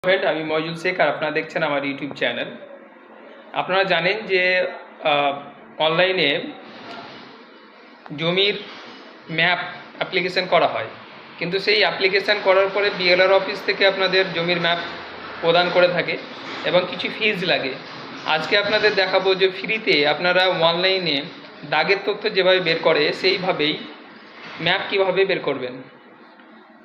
Friend, আমি মইজুল শেখ আর আপনারা দেখছেন আমার ইউটিউব চ্যানেল। আপনারা জানেন যে অনলাইনে জমির ম্যাপ অ্যাপ্লিকেশন করা হয়, কিন্তু সেই অ্যাপ্লিকেশন করার পরে বিএলআর অফিস থেকে আপনাদের জমির ম্যাপ প্রদান করে থাকে এবং কিছু ফিজ লাগে। আজকে আপনাদের দেখাবো যে ফ্রিতে আপনারা অনলাইনে দাগের তথ্য যেভাবে বের করে সেইভাবেই ম্যাপ কিভাবে বের করবেন।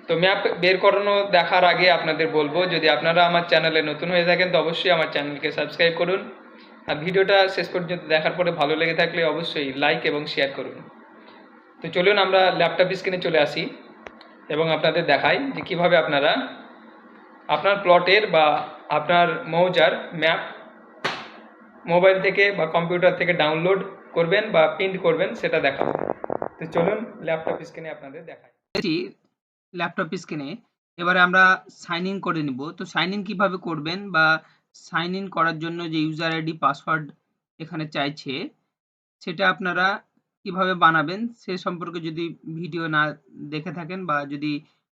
তো ম্যাপ বের করানো দেখার আগে আপনাদের বলবো, যদি আপনারা আমার চ্যানেলে নতুন হয়ে থাকেন তো অবশ্যই আমার চ্যানেলকে সাবস্ক্রাইব করুন, আর ভিডিওটা শেষ পর্যন্ত দেখার পরে ভালো লেগে থাকলে অবশ্যই লাইক এবং শেয়ার করুন। তো চলুন আমরা ল্যাপটপ স্ক্রিনে চলে আসি এবং আপনাদের দেখাই যে কীভাবে আপনারা আপনার প্লটের বা আপনার মৌজার ম্যাপ মোবাইল থেকে বা কম্পিউটার থেকে ডাউনলোড করবেন বা প্রিন্ট করবেন, সেটা দেখাবো। তো চলুন ল্যাপটপ স্ক্রিনে আপনাদের দেখাই। ল্যাপটপ স্ক্রিনে এবারে আমরা সাইন ইন করে নিব। তো সাইন ইন কীভাবে করবেন বা সাইন ইন করার জন্য যে ইউজার আইডি পাসওয়ার্ড এখানে চাইছে সেটা আপনারা কিভাবে বানাবেন সে সম্পর্কে যদি ভিডিও না দেখে থাকেন বা যদি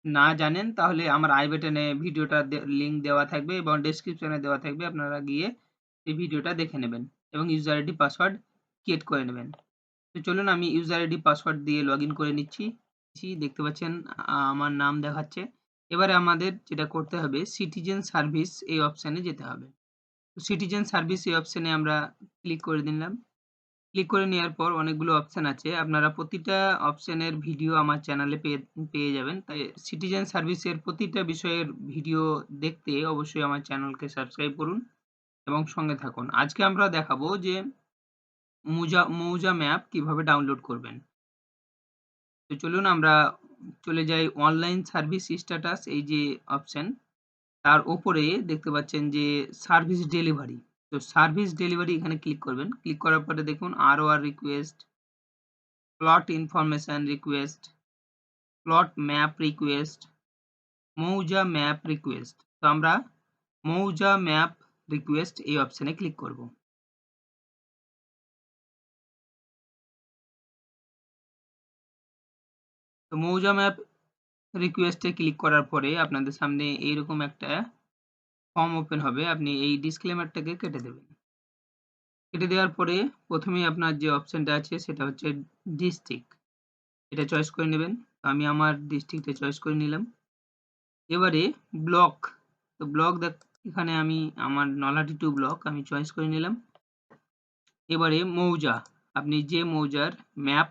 না জানেন তাহলে আমার আই বাটনে ভিডিওটা লিঙ্ক দেওয়া থাকবে এবং ডেসক্রিপশনে দেওয়া থাকবে, আপনারা গিয়ে এই ভিডিওটা দেখে নেবেন এবং ইউজার আইডি পাসওয়ার্ড ক্রিয়েট করে নেবেন। তো চলুন আমি ইউজার আইডি পাসওয়ার্ড দিয়ে লগ ইন করে নিচ্ছি। দেখতে পাচ্ছেন আমার নাম দেখাচ্ছে। এবারে আমাদের যেটা করতে হবে, সিটিজেন সার্ভিস এই অপশানে যেতে হবে। তো সিটিজেন সার্ভিস এই অপশানে আমরা ক্লিক করে দিলাম। ক্লিক করে নেওয়ার পর অনেকগুলো অপশান আছে, আপনারা প্রতিটা অপশানের ভিডিও আমার চ্যানেলে পেয়ে যাবেন। তাই সিটিজেন সার্ভিসের প্রতিটা বিষয়ের ভিডিও দেখতে অবশ্যই আমার চ্যানেলকে সাবস্ক্রাইব করুন এবং সঙ্গে থাকুন। আজকে আমরা দেখাবো যে মৌজা ম্যাপ কিভাবে ডাউনলোড করবেন। তো চলুন আমরা চলে যাই অনলাইন সার্ভিস স্ট্যাটাস, এই যে অপশন তার উপরে দেখতে পাচ্ছেন যে সার্ভিস ডেলিভারি। তো সার্ভিস ডেলিভারি এখানে ক্লিক করবেন। ক্লিক করার পরে দেখুন ROR request, plot information request, plot map request, mouza map request. তো আমরা মৌজা ম্যাপ রিকোয়েস্ট এই অপশনে ক্লিক করব। তো মৌজা ম্যাপ রিকোয়েস্টে ক্লিক করার পরে আপনাদের সামনে এইরকম একটা ফর্ম ওপেন হবে। আপনি এই ডিসক্লেমারটাকে কেটে দেবেন। কেটে দেওয়ার পরে প্রথমেই আপনার যে অপশনটা আছে সেটা হচ্ছে ডিস্ট্রিক্ট, এটা চয়েস করে নেবেন। আমি আমার ডিস্ট্রিক্টে চয়েস করে নিলাম। এবারে ব্লক, তো ব্লক এখানে আমি আমার নলহাটি 2 ব্লক আমি চয়েস করে নিলাম। এবারে মৌজা, আপনি যে মৌজার ম্যাপ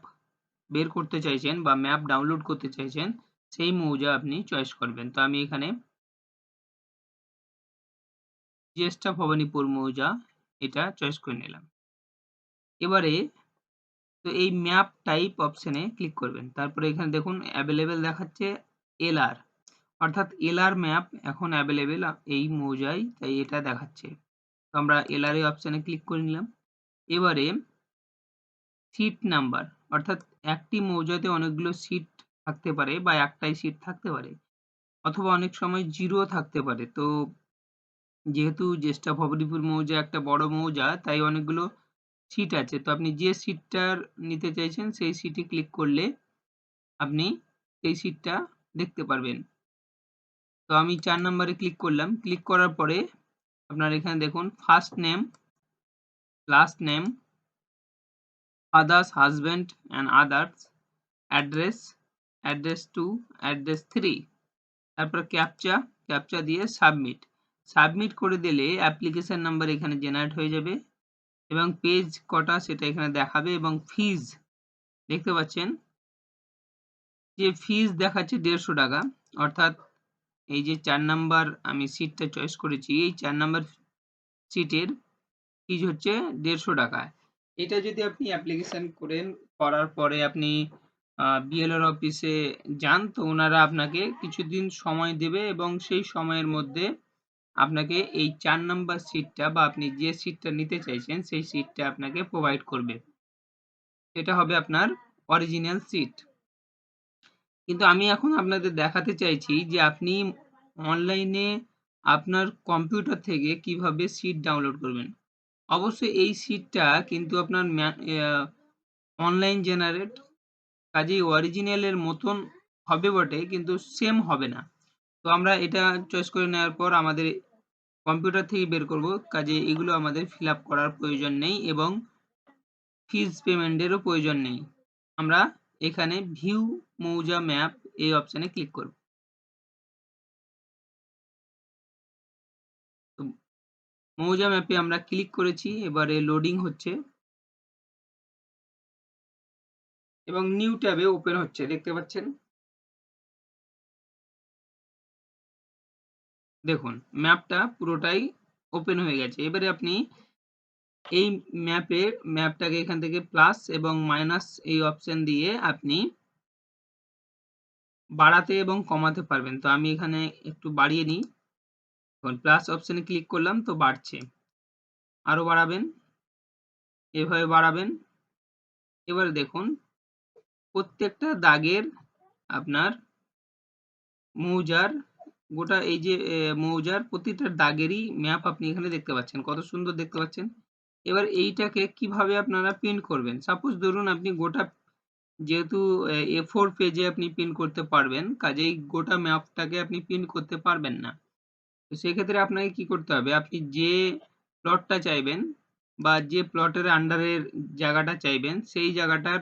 বের করতে চাইছেন বা ম্যাপ ডাউনলোড করতে চাইছেন সেই মৌজা আপনি চয়েস করবেন। তো আমি এখানে জ্যেষ্ঠা ভবানীপুর মৌজা এটা চয়েস করে নিলাম। এবারে তো এই ম্যাপ টাইপ অপশনে ক্লিক করবেন। তারপরে এখানে দেখুন অ্যাভেলেবেল দেখাচ্ছে এলআর, অর্থাৎ এলআর ম্যাপ এখন অ্যাভেলেবেল এই মৌজায়, তাই এটা দেখাচ্ছে। তো আমরা এলআর এই অপশনে ক্লিক করে নিলাম। এবারে সিট নাম্বার, অর্থাৎ একটি মৌজাতে অনেকগুলো সিট থাকতে পারে বা একটাই সিট থাকতে পারে অথবা অনেক সময় জিরো থাকতে পারে। তো যেহেতু জ্যেষ্ঠা ভবানীপুর মৌজা একটা বড় মৌজা তাই অনেকগুলো সিট আছে। তো আপনি যে সিটটার নিতে চাইছেন সেই সিটে ক্লিক করলে আপনি সেই সিটটা দেখতে পারবেন। তো আমি 4 নম্বরে ক্লিক করলাম। ক্লিক করার পরে আপনার এখানে দেখুন first name, last name, father's, husband and others, address, address 2, address 3, তারপর ক্যাপচা দিয়ে সাবমিট করে দিলে অ্যাপ্লিকেশন নাম্বার এখানে জেনারেট হয়ে যাবে এবং পেজ কটা সেটা এখানে দেখাবে এবং ফিজ দেখতে পাচ্ছেন যে ফিজ দেখাচ্ছে 150 টাকা, অর্থাৎ এই যে 4 নাম্বার আমি সিটটা চয়েস করেছি এই 4 নাম্বার সিটের ফিজ হচ্ছে 150 টাকা। এটা যদি আপনি অ্যাপ্লিকেশন করার পরে আপনি বিএলআর অফিসে যান তো ওনারা আপনাকে কিছুদিন সময় দেবে এবং সেই সময়ের মধ্যে আপনাকে এই 4 নাম্বার সিটটা বা আপনি যে সিটটা নিতে চাইছেন সেই সিটটা আপনাকে প্রোভাইড করবে। এটা হবে আপনার অরিজিনাল সিট। কিন্তু আমি এখন আপনাদের দেখাতে চাইছি যে আপনি অনলাইনে আপনার কম্পিউটার থেকে কিভাবে সিট ডাউনলোড করবেন। অবশ্যই এই সিটটা কিন্তু আপনার অনলাইন জেনারেট, কাজেই অরিজিনালের মতন হবে বটে কিন্তু সেম হবে না। তো আমরা এটা চয়েস করে নেওয়ার পর আমাদের কম্পিউটার থেকে বের করব, কাজে এগুলো আমাদের ফিল আপ করার প্রয়োজন নেই এবং ফিজ পেমেন্টেরও প্রয়োজন নেই। আমরা এখানে ভিউ মৌজা ম্যাপ এই অপশানে ক্লিক করব। তো মৌজা ম্যাপে আমরা ক্লিক করেছি, এবারে লোডিং হচ্ছে এবং নিউ ট্যাবে ওপেন হচ্ছে, দেখতে পাচ্ছেন। দেখুন ম্যাপটা পুরোটাই ওপেন হয়ে গেছে। এবারে আপনি এই ম্যাপটাকে এখান থেকে প্লাস এবং মাইনাস এই অপশন দিয়ে আপনি বাড়াতে এবং কমাতে পারবেন। তো আমি এখানে একটু বাড়িয়ে নিই। এখন প্লাস অপশনে ক্লিক করলাম তো বাড়ছে। আরো বাড়াবেন, এভাবে বাড়াবেন। এবারে দেখুন প্রত্যেকটা দাগের আপনার মৌজার গোটা এই যে মৌজার প্রতিটা দাগেরই ম্যাপ আপনি এখানে দেখতে পাচ্ছেন। কত সুন্দর দেখতে পাচ্ছেন। এবার এইটাকে কিভাবে আপনারা প্রিন্ট করবেন? সাপোজ ধরুন আপনি গোটা, যেহেতু A4 পেজে আপনি প্রিন্ট করতে পারবেন, কাজেই গোটা ম্যাপটাকে আপনি প্রিন্ট করতে পারবেন না। তো সেক্ষেত্রে আপনাকে কি করতে হবে? আপনি যে প্লটটা চাইবেন বা যে প্লটের আন্ডারের জায়গাটা চাইবেন, সেই জায়গাটার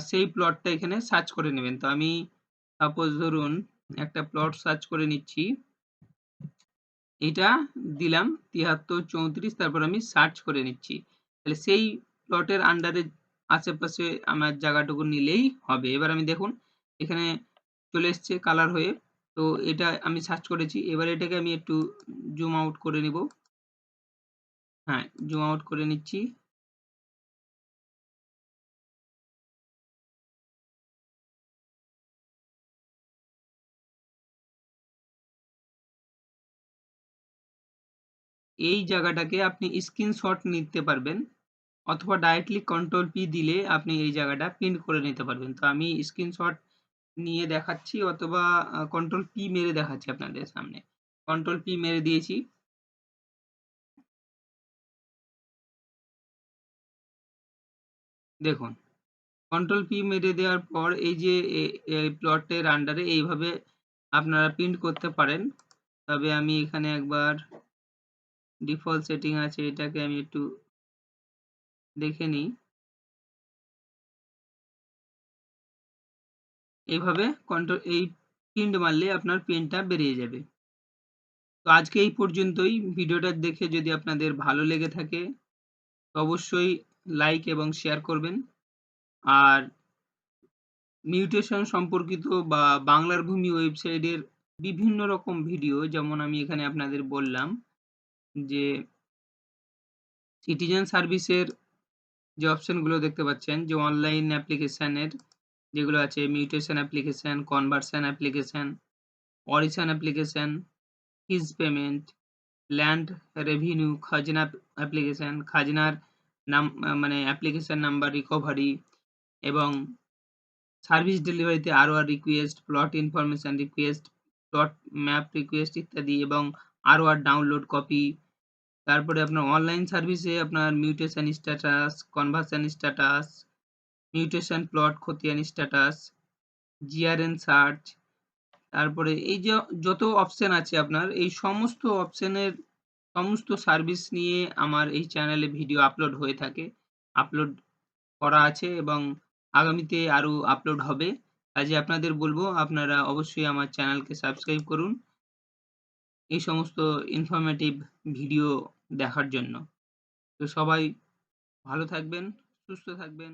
সেই প্লটটা এখানে সার্চ করে নেবেন। তো আমি সাপোজ ধরুন একটা প্লট সার্চ করে নিচ্ছি। এটা দিলাম ৭৩, ৩৪, তারপর আমি সার্চ করে নিচ্ছি। তাহলে সেই প্লটের আন্ডারে আশেপাশে আমার জায়গাটুকু নিলেই হবে। এবার আমি দেখুন এখানে চলে এসছে কালার হয়ে। তো এটা আমি সার্চ করেছি। এবার এটাকে আমি একটু জুম আউট করে নিব। হ্যাঁ, জুম আউট করে নিচ্ছি। এই জায়গাটাকে আপনি স্ক্রিনশট নিতে পারবেন অথবা ডাইরেক্টলি কন্ট্রোল পি দিলে আপনি এই জায়গাটা প্রিন্ট করে নিতে পারবেন। তো আমি স্ক্রিনশট নিয়ে দেখাচ্ছি অথবা কন্ট্রোল পি মেরে দেখাচ্ছি আপনাদের সামনে। কন্ট্রোল পি মেরে দিয়েছি। দেখুন কন্ট্রোল পি মেরে দেওয়ার পর এই যে প্লটের আন্ডারে এইভাবে আপনারা প্রিন্ট করতে পারেন। তবে আমি এখানে একবার ডিফল্ট সেটিং আছে, এটাকে আমি একটু দেখে নিই। এইভাবে এই প্রিন্ট মারলে আপনার প্রিন্টটা বেরিয়ে যাবে। তো আজকে এই পর্যন্তই। ভিডিওটা দেখে যদি আপনাদের ভালো লেগে থাকে তো অবশ্যই লাইক এবং শেয়ার করবেন। আর মিউটেশন সম্পর্কিত বা বাংলার ভূমি ওয়েবসাইটের বিভিন্ন রকম ভিডিও, যেমন আমি এখানে আপনাদের বললাম যে সিটিজেন সার্ভিসের যে অপশনগুলো দেখতে পাচ্ছেন, যে অনলাইন অ্যাপ্লিকেশনের যেগুলো আছে, মিউটেশন অ্যাপ্লিকেশন, কনভার্সন অ্যাপ্লিকেশন, অরিশন application, fees payment, land revenue, খাজনা অ্যাপ্লিকেশন, খাজনার নাম মানে অ্যাপ্লিকেশন নাম্বার রিকভারি এবং সার্ভিস ডেলিভারিতে ROR request, plot information request, plot map request ইত্যাদি এবং আরওআর ডাউনলোড কপি। তারপরে আপনার অনলাইন সার্ভিসে আপনার mutation status, conversion status, mutation plot খতিয়ান স্ট্যাটাস, জিআরএন সার্চ, তারপরে এই যে যত অপশন আছে আপনার, এই সমস্ত অপশনের সমস্ত সার্ভিস নিয়ে আমার এই চ্যানেলে ভিডিও আপলোড হয়ে থাকে। আপলোড করা আছে এবং আগামীতে আরো আপলোড হবে। কাজেই আপনাদের বলব আপনারা অবশ্যই আমার চ্যানেলকে সাবস্ক্রাইব করুন এই সমস্ত ইনফরমেটিভ ভিডিও দেখার জন্য। তো সবাই ভালো থাকবেন, সুস্থ থাকবেন।